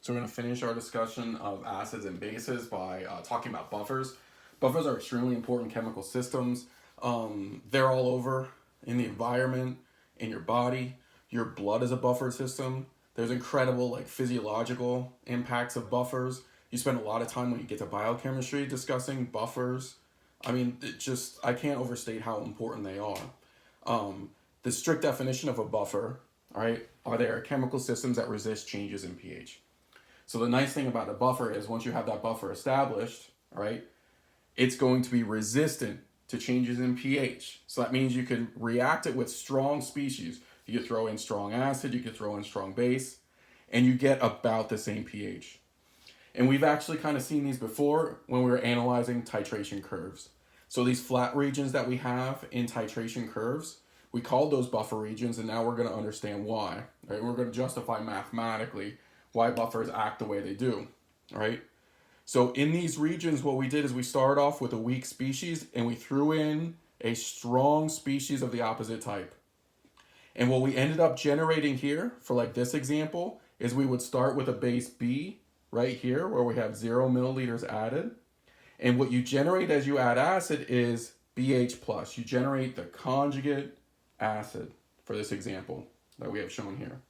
So we're going to finish our discussion of acids and bases by talking about buffers. Buffers are extremely important chemical systems. They're all over in the environment, in your body. Your blood is a buffer system. There's incredible physiological impacts of buffers. You spend a lot of time when you get to biochemistry discussing buffers. I mean, I can't overstate how important they are. The strict definition of a buffer, all right, are there chemical systems that resist changes in pH. So the nice thing about a buffer is once you have that buffer established, all right, it's going to be resistant to changes in pH. So that means you can react it with strong species. You could throw in strong acid, you could throw in strong base, and you get about the same pH. And we've actually kind of seen these before when we were analyzing titration curves. So these flat regions that we have in titration curves, we called those buffer regions, and now we're going to understand why. Right? We're going to justify mathematically why buffers act the way they do. Right? So in these regions, what we did is we started off with a weak species and we threw in a strong species of the opposite type. And what we ended up generating here for this example is we would start with a base B right here where we have 0 milliliters added. And what you generate as you add acid is BH plus. You generate the conjugate acid for this example that we have shown here.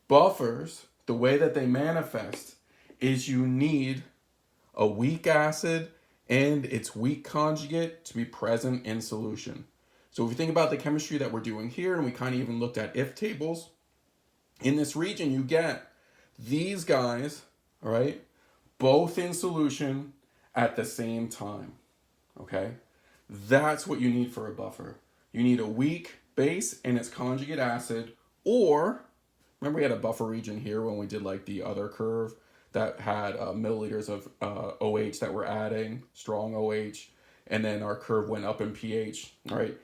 Buffers, the way that they manifest is you need a weak acid and its weak conjugate to be present in solution. So if you think about the chemistry that we're doing here, and we kind of even looked at if tables, in this region you get these guys, all right, both in solution at the same time, okay? That's what you need for a buffer. You need a weak base and its conjugate acid, or, remember we had a buffer region here when we did the other curve that had milliliters of OH that we're adding, strong OH, and then our curve went up in pH, all right?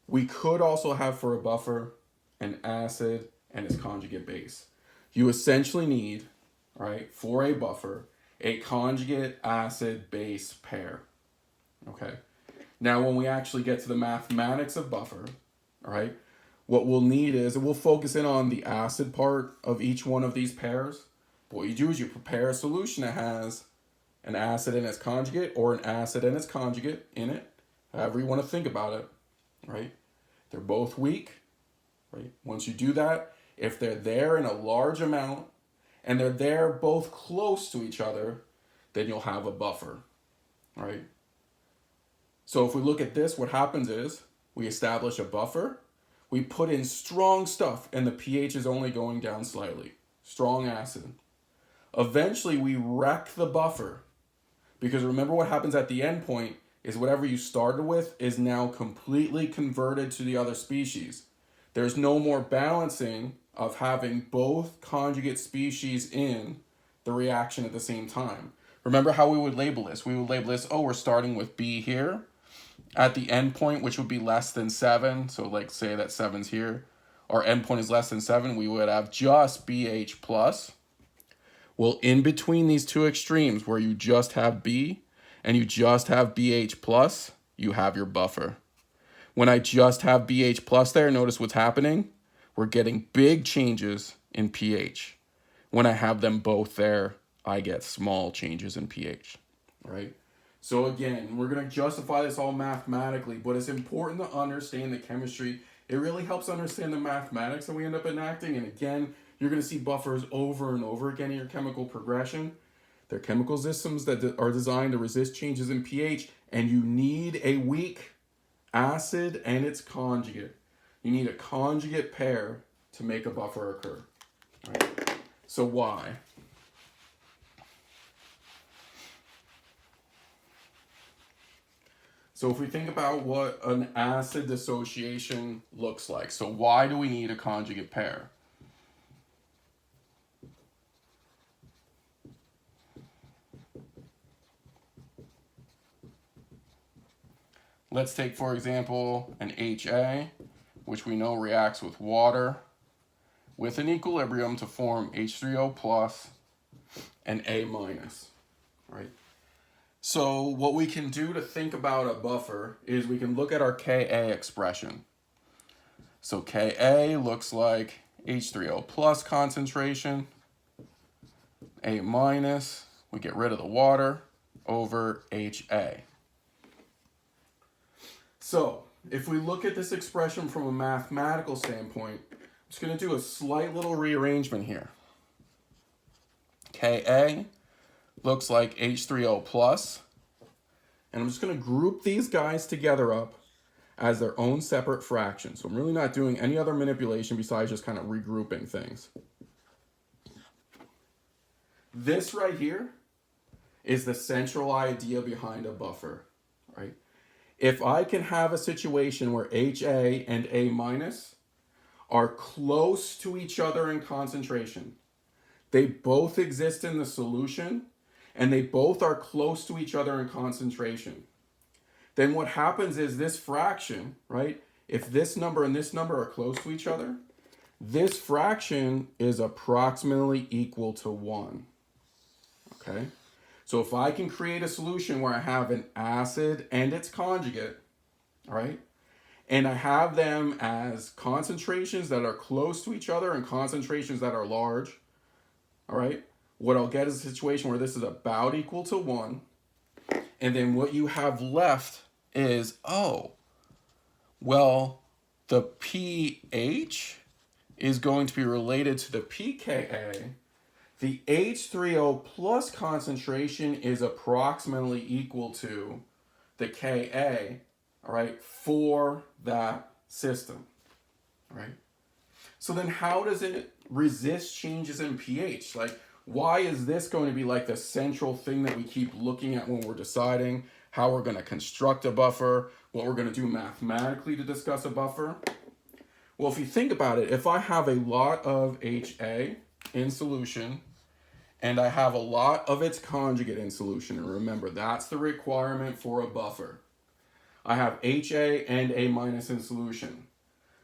We could also have for a buffer an acid and its conjugate base. You essentially need, all right, for a buffer, a conjugate acid-base pair, okay? Now, when we actually get to the mathematics of buffer, all right, what we'll need is, and we'll focus in on the acid part of each one of these pairs. But what you do is you prepare a solution that has an acid and its conjugate or an acid and its conjugate in it, however you want to think about it, right? They're both weak, right? Once you do that, if they're there in a large amount and they're there both close to each other, then you'll have a buffer, right? So if we look at this, what happens is we establish a buffer, we put in strong stuff, and the pH is only going down slightly. Strong acid. Eventually, we wreck the buffer, because remember what happens at the end point is whatever you started with is now completely converted to the other species. There's no more balancing of having both conjugate species in the reaction at the same time. Remember how we would label this? We would label this, oh, we're starting with B here. At the end point, which would be less than 7, so say that 7's here, our end point is less than 7, we would have just BH plus. Well, in between these two extremes where you just have B and you just have BH plus, you have your buffer. When I just have BH plus there, notice what's happening. We're getting big changes in pH. When I have them both there, I get small changes in pH, right? So again, we're going to justify this all mathematically, but it's important to understand the chemistry. It really helps understand the mathematics that we end up enacting. And again, you're going to see buffers over and over again in your chemical progression. They're chemical systems that are designed to resist changes in pH, and you need a weak acid and its conjugate. You need a conjugate pair to make a buffer occur. All right. So why? So if we think about what an acid dissociation looks like, so why do we need a conjugate pair? Let's take, for example, an HA, which we know reacts with water with an equilibrium to form H3O plus and A minus, right? So what we can do to think about a buffer is we can look at our Ka expression. So Ka looks like H3O plus concentration A minus, we get rid of the water, over HA. So, if we look at this expression from a mathematical standpoint, I'm just going to do a slight little rearrangement here. Ka looks like H3O plus, and I'm just going to group these guys together up as their own separate fractions. So I'm really not doing any other manipulation besides just kind of regrouping things. This right here is the central idea behind a buffer, right? If I can have a situation where HA and A minus are close to each other in concentration, they both exist in the solution, and they both are close to each other in concentration, then what happens is this fraction, right? If this number and this number are close to each other, this fraction is approximately equal to 1. Okay? So if I can create a solution where I have an acid and its conjugate, all right, and I have them as concentrations that are close to each other and concentrations that are large, all right, what I'll get is a situation where this is about equal to 1, and then what you have left is, oh, well, the pH is going to be related to the pKa. The H3O plus concentration is approximately equal to the Ka, all right, for that system, right? So then how does it resist changes in pH? Like, why is this going to be like the central thing that we keep looking at when we're deciding how we're going to construct a buffer, what we're going to do mathematically to discuss a buffer? Well, if you think about it, if I have a lot of HA in solution and I have a lot of its conjugate in solution, and remember, that's the requirement for a buffer. I have HA and A minus in solution.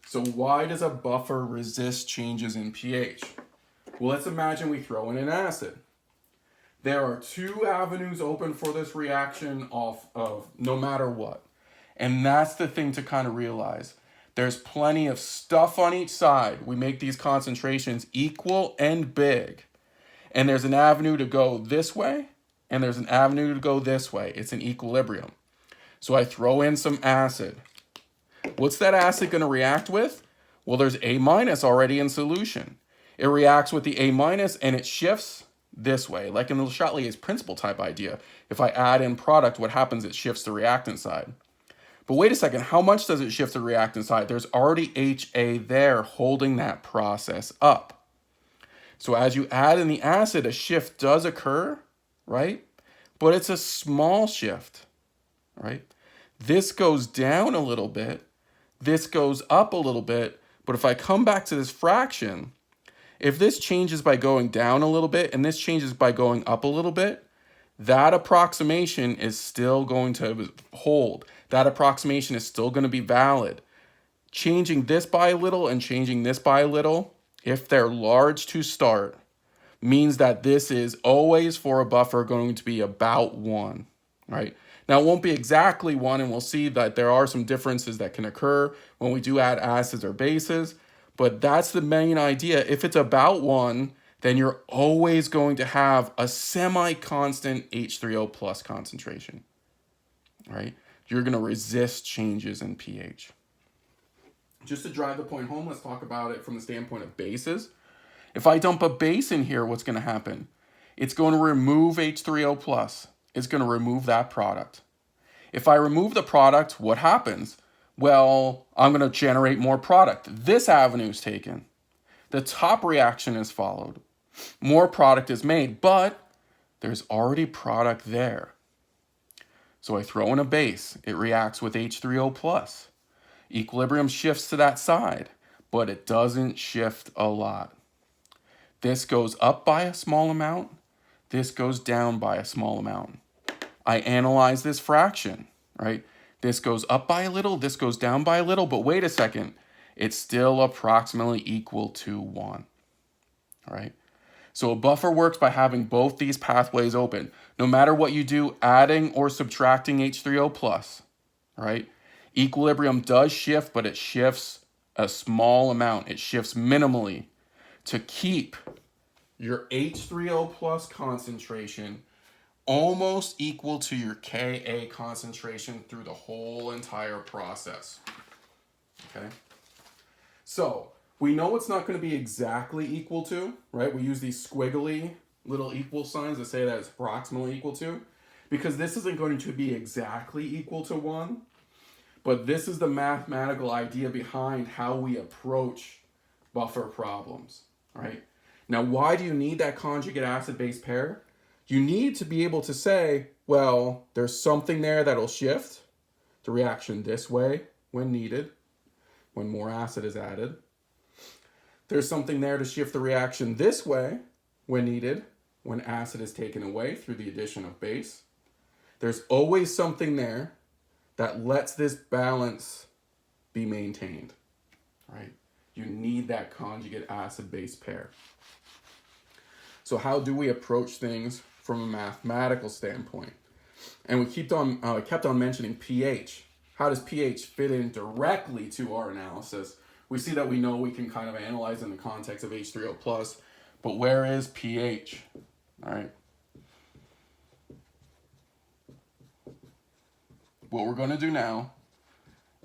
So why does a buffer resist changes in pH? Well, let's imagine we throw in an acid. There are two avenues open for this reaction off of no matter what. And that's the thing to kind of realize. There's plenty of stuff on each side. We make these concentrations equal and big. And there's an avenue to go this way, and there's an avenue to go this way. It's an equilibrium. So I throw in some acid. What's that acid going to react with? Well, there's A minus already in solution. It reacts with the A minus and it shifts this way, like in the Le Chatelier's principle type idea. If I add in product, what happens? It shifts the reactant side. But wait a second, how much does it shift the reactant side? There's already HA there holding that process up. So as you add in the acid, a shift does occur, right? But it's a small shift, right? This goes down a little bit. This goes up a little bit. But if I come back to this fraction, if this changes by going down a little bit and this changes by going up a little bit, that approximation is still going to hold. That approximation is still going to be valid. Changing this by a little and changing this by a little, if they're large to start, means that this is always for a buffer going to be about 1, right? Now, it won't be exactly 1, and we'll see that there are some differences that can occur when we do add acids or bases, but that's the main idea. If it's about 1, then you're always going to have a semi-constant H3O plus concentration, right? You're going to resist changes in pH. Just to drive the point home, let's talk about it from the standpoint of bases. If I dump a base in here, what's going to happen? It's going to remove H3O plus. It's going to remove that product. If I remove the product, what happens? Well, I'm going to generate more product. This avenue is taken. The top reaction is followed. More product is made, but there's already product there. So I throw in a base. It reacts with H3O plus. Equilibrium shifts to that side, but it doesn't shift a lot. This goes up by a small amount. This goes down by a small amount. I analyze this fraction, right? This goes up by a little, this goes down by a little, but wait a second. It's still approximately equal to 1, right? So a buffer works by having both these pathways open. No matter what you do, adding or subtracting H3O plus, right? Equilibrium does shift, but it shifts a small amount. It shifts minimally to keep your H3O plus concentration almost equal to your Ka concentration through the whole entire process. Okay? So, we know it's not going to be exactly equal to, right? We use these squiggly little equal signs to say that it's approximately equal to, because this isn't going to be exactly equal to 1, but this is the mathematical idea behind how we approach buffer problems, right? Now, why do you need that conjugate acid-base pair? You need to be able to say, well, there's something there that'll shift the reaction this way when needed, when more acid is added. There's something there to shift the reaction this way when needed, when acid is taken away through the addition of base. There's always something there that lets this balance be maintained, right? You need that conjugate acid-base pair. So how do we approach things from a mathematical standpoint? And we kept on mentioning pH. How does pH fit in directly to our analysis? We see that we know we can kind of analyze in the context of H3O+, but where is pH? All right. What we're going to do now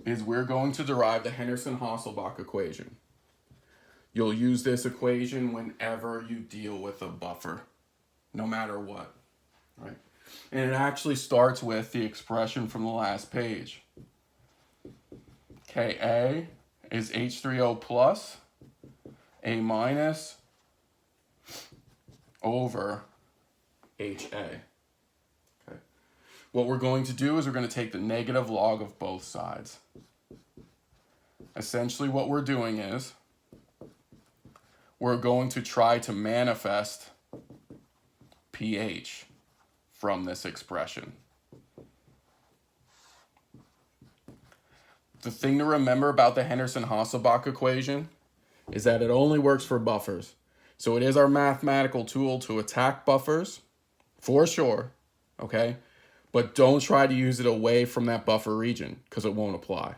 is we're going to derive the Henderson-Hasselbalch equation. You'll use this equation whenever you deal with a buffer, no matter what, right? And it actually starts with the expression from the last page. Ka is H3O plus A minus over HA. Okay. What we're going to do is we're going to take the negative log of both sides. Essentially what we're doing is we're going to try to manifest pH from this expression. The thing to remember about the Henderson-Hasselbalch equation is that it only works for buffers. So it is our mathematical tool to attack buffers, for sure, okay? But don't try to use it away from that buffer region because it won't apply,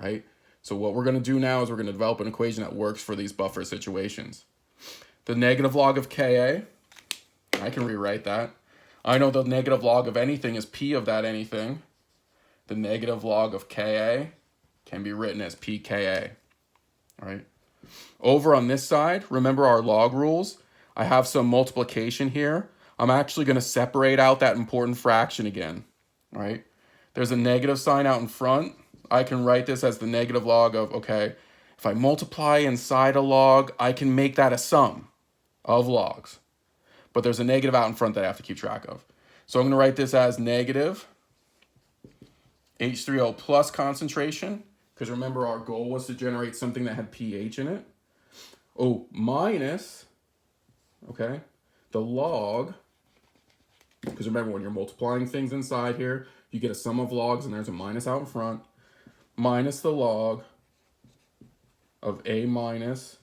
right? So what we're going to do now is we're going to develop an equation that works for these buffer situations. The negative log of Ka, I can rewrite that. I know the negative log of anything is P of that anything. The negative log of Ka can be written as pKa, all right? Over on this side, remember our log rules? I have some multiplication here. I'm actually going to separate out that important fraction again, all right? There's a negative sign out in front. I can write this as the negative log of, okay, if I multiply inside a log, I can make that a sum of logs. But there's a negative out in front that I have to keep track of. So I'm going to write this as negative H3O plus concentration, because remember our goal was to generate something that had pH in it. Oh, minus, okay, the log, because remember when you're multiplying things inside here, you get a sum of logs and there's a minus out in front, minus the log of A minus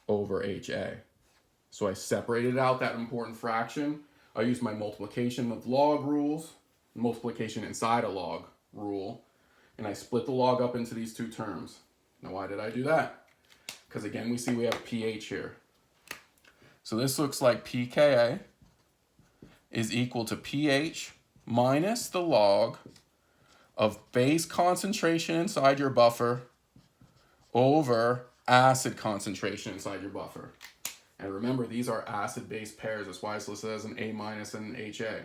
over HA. So I separated out that important fraction. I used my multiplication of log rules, multiplication inside a log rule, and I split the log up into these two terms. Now why did I do that? Because again, we see we have pH here. So this looks like pKa is equal to pH minus the log of base concentration inside your buffer over acid concentration inside your buffer. And remember, these are acid-base pairs. That's why it's listed as an A minus and an HA.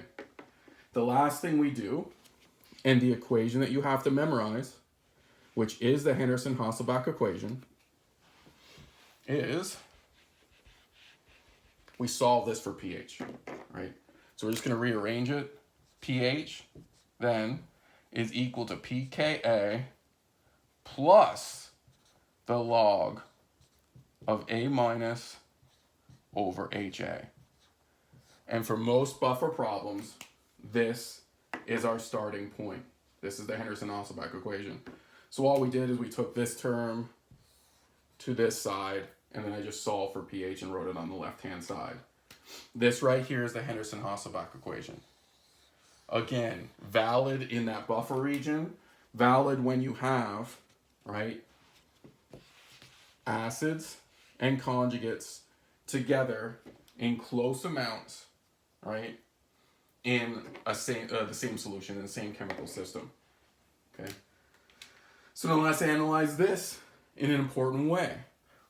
The last thing we do, and the equation that you have to memorize, which is the Henderson-Hasselbalch equation, is we solve this for pH, right? So we're just going to rearrange it. pH then is equal to pKa plus the log of A minus over HA. And for most buffer problems, this is our starting point. This is the Henderson-Hasselbalch equation. So all we did is we took this term to this side, and then I just solved for pH and wrote it on the left-hand side. This right here is the Henderson-Hasselbalch equation. Again, valid in that buffer region, valid when you have, right, acids and conjugates together in close amounts, right, in the same solution, in the same chemical system. Okay. So now let's analyze this in an important way.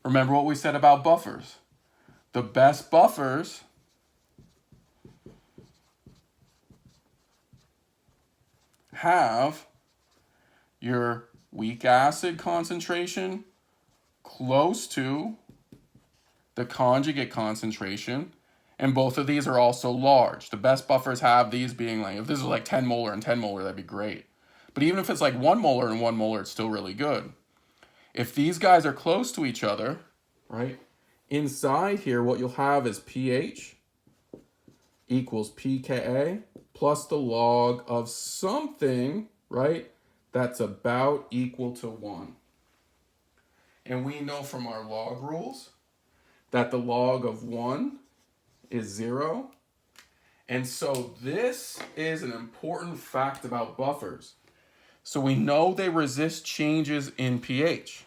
Remember what we said about buffers. The best buffers have your weak acid concentration close to the conjugate concentration, and both of these are also large. The best buffers have these being like, if this is like 10 molar and 10 molar, that'd be great. But even if it's like 1 molar and 1 molar, it's still really good. If these guys are close to each other, right, inside here, what you'll have is pH equals pKa plus the log of something, right, that's about equal to 1. And we know from our log rules that the log of 1 is 0. And so this is an important fact about buffers. So we know they resist changes in pH.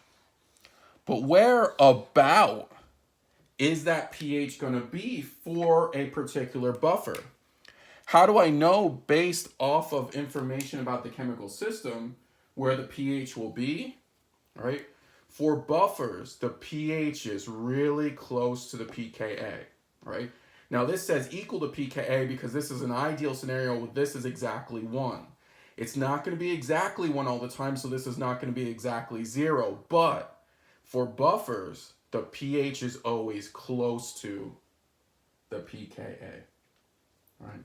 But where about is that pH going to be for a particular buffer? How do I know based off of information about the chemical system where the pH will be? All right. For buffers, the pH is really close to the pKa, right? Now this says equal to pKa because this is an ideal scenario where this is exactly 1. It's not going to be exactly 1 all the time, so this is not going to be exactly 0. But for buffers, the pH is always close to the pKa, right?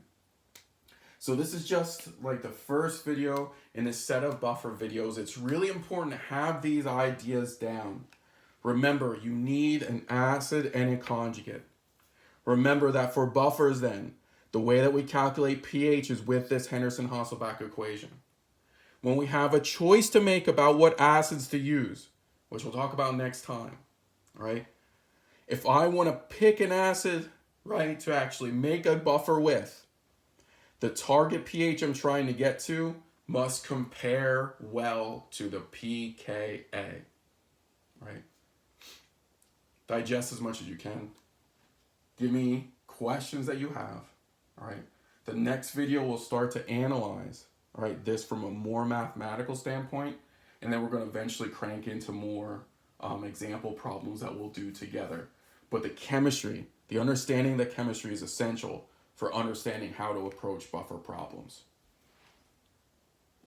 So this is just like the first video in a set of buffer videos. It's really important to have these ideas down. Remember, you need an acid and a conjugate. Remember that for buffers then, the way that we calculate pH is with this Henderson-Hasselbalch equation. When we have a choice to make about what acids to use, which we'll talk about next time, right? If I want to pick an acid, right, to actually make a buffer with, the target pH I'm trying to get to must compare well to the pKa, right? Digest as much as you can. Give me questions that you have, all right? The next video will start to analyze, all right, this from a more mathematical standpoint, and then we're going to eventually crank into more example problems that we'll do together. But the chemistry, the understanding of the chemistry is essential for understanding how to approach buffer problems.